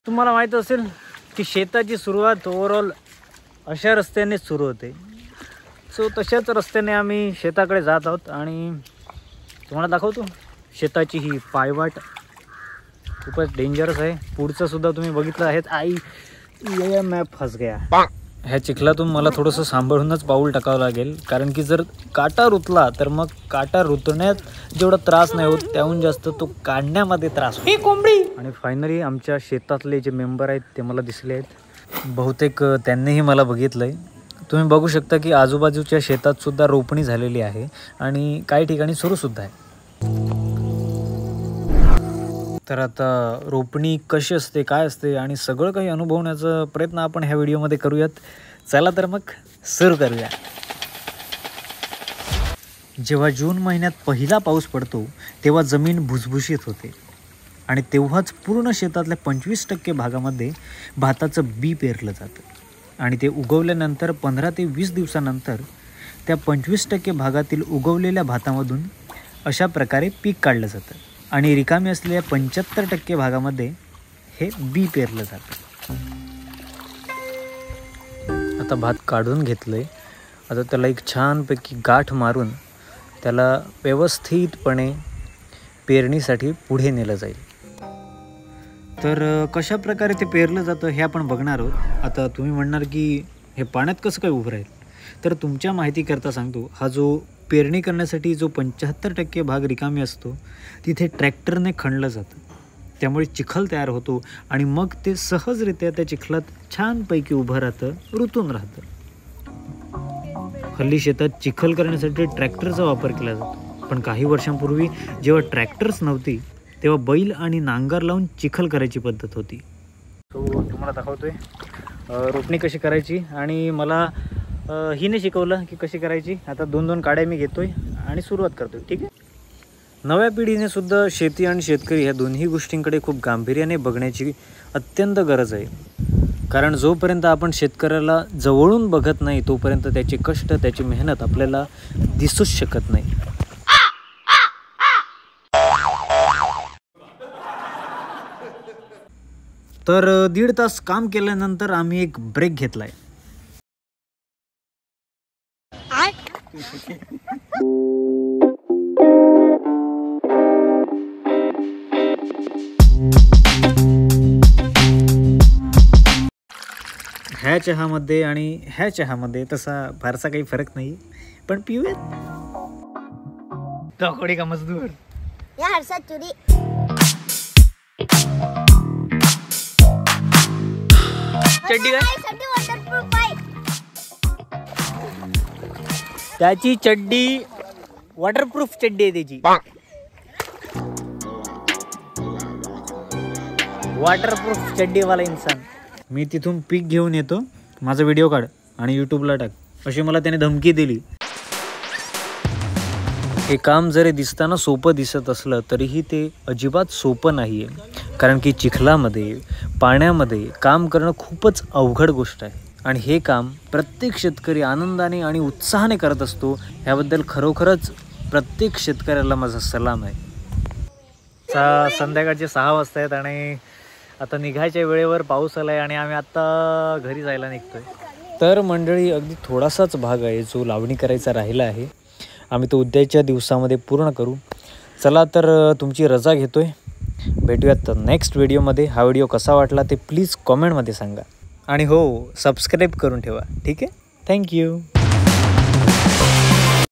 तुम्हाला माहीत असेल की शेताची सुरुवात ओव्हरऑल अशा रस्त्यानेच सुरू होते. सो तशाच रस्त्याने आम्ही शेताकडे जात आहोत आणि तुम्हाला दाखवतो शेताची ही पायवाट खूपच डेंजरस आहे. पुढचं सुद्धा तुम्ही बघितलं आहेच. आई ये मॅप फस गया. ह्या चिखलातून मला थोडंसं सांभाळूनच पाऊल टाकावं लागेल, कारण की जर काटा रुतला तर मग काटा रुतण्यात जेवढा त्रास नाही होत त्याहून जास्त तो काढण्यामध्ये त्रास होतो. कोंबडी. आणि फायनली आमच्या शेतातले जे मेंबर आहेत ते मला दिसले आहेत. बहुतेक त्यांनीही मला बघितलं आहे. तुम्ही बघू शकता की आजूबाजूच्या शेतात सुद्धा रोपणी झालेली आहे आणि काही ठिकाणी सुरूसुद्धा आहे. तर आता रोपणी कशी असते, काय असते आणि सगळं काही अनुभवण्याचा प्रयत्न आपण ह्या व्हिडिओमध्ये करूयात. चला तर मग सुरू करूया. जेव्हा जून महिन्यात पहिला पाऊस पडतो तेव्हा जमीन भुसभुशीत होते आणि तेव्हाच पूर्ण शेतातल्या 25% भागामध्ये भाताचं बी पेरलं जातं आणि ते उगवल्यानंतर 15 ते 20 दिवसानंतर त्या 25% भागातील उगवलेल्या भातामधून अशा प्रकारे पीक काढलं जातं आणि रिकामी असलेल्या 75% भागामध्ये हे बी पेरलं जातं. आता भात काढून घेतलं आहे. आता त्याला एक छानपैकी गाठ मारून त्याला व्यवस्थितपणे पेरणीसाठी पुढे नेलं जाईल. तर कशा प्रकारे ते पेरलं जातं हे आपण बघणार आहोत. आता तुम्ही म्हणणार की हे पाण्यात कसं काय उभं राहील, तर तुमच्या माहितीकरता सांगतो. हा जो पेरणी करण्यासाठी जो 75% भाग रिकामी असतो तिथे ट्रॅक्टरने खणलं जातं, त्यामुळे चिखल तयार होतो आणि मग ते सहजरित्या त्या चिखलात छानपैकी उभं राहतं, रुतून राहतं. हल्ली शेतात चिखल करण्यासाठी ट्रॅक्टरचा वापर केला जातो, पण काही वर्षांपूर्वी जेव्हा ट्रॅक्टर्स नव्हती तेव्हा बैल आणि नांगर लावून चिखल करायची पद्धत होती. तो तुम्हाला दाखवतोय रोपणी कशी करायची आणि मला हिने शिकवलं की कशी करायची. आता 2-2 काड्या मी घेतोय आणि सुरुवात करतोय. ठीक आहे. नव्या पिढीने सुद्धा शेती आणि शेतकरी ह्या दोन्ही गोष्टींकडे खूप गांभीर्याने बघण्याची अत्यंत गरज आहे, कारण जोपर्यंत आपण शेतकऱ्याला जवळून बघत नाही तोपर्यंत त्याचे कष्ट, त्याची मेहनत आपल्याला दिसूच शकत नाही. तर 1.5 तास काम केल्यानंतर आम्ही एक ब्रेक घेतलाय. ह्या चहामध्ये आणि ह्या चहामध्ये तसा फारसा काही फरक नाही, पण पिऊयात. तकोडी का मजदूर या हर्षद चुरी. चड्डी काय त्याची चड्डी वॉटरप्रूफ चड्डी आहे त्याची. वॉटरप्रूफ चड्डीवाला इंसान. मी तिथून पीक घेऊन येतो, माझा व्हिडिओ काढ आणि यूट्यूबला टाक, अशी मला त्याने धमकी दिली. हे काम जरी दिसताना सोपं दिसत असलं तरीही ते अजिबात सोपं नाही आहे, कारण की चिखलामध्ये, पाण्यामध्ये काम करणं खूपच अवघड गोष्ट आहे आणि हे काम प्रत्येक शेतकरी आनंदाने आणि उत्साहाने करत असतो. ह्याबद्दल खरोखरच प्रत्येक शेतकऱ्याला माझा सलाम आहे. संध्याकाळचे 6 वाजता आहेत आणि आता निघायच्या वेळेवर पाऊस आला आहे आणि आम्ही आत्ता घरी जायला निघतोय. तर मंडळी अगदी थोडासाच भाग आहे जो लावणी करायचा राहिला आहे. आम्ही तो उद्याच्या दिवसामध्ये पूर्ण करू. चला तर तुमची रजा घेतोय. भेटूयात नेक्स्ट व्हिडिओमध्ये. हा व्हिडिओ कसा वाटला ते प्लीज कॉमेंटमध्ये सांगा आणि हो सबस्क्राईब करून ठेवा. ठीक आहे. थँक्यू.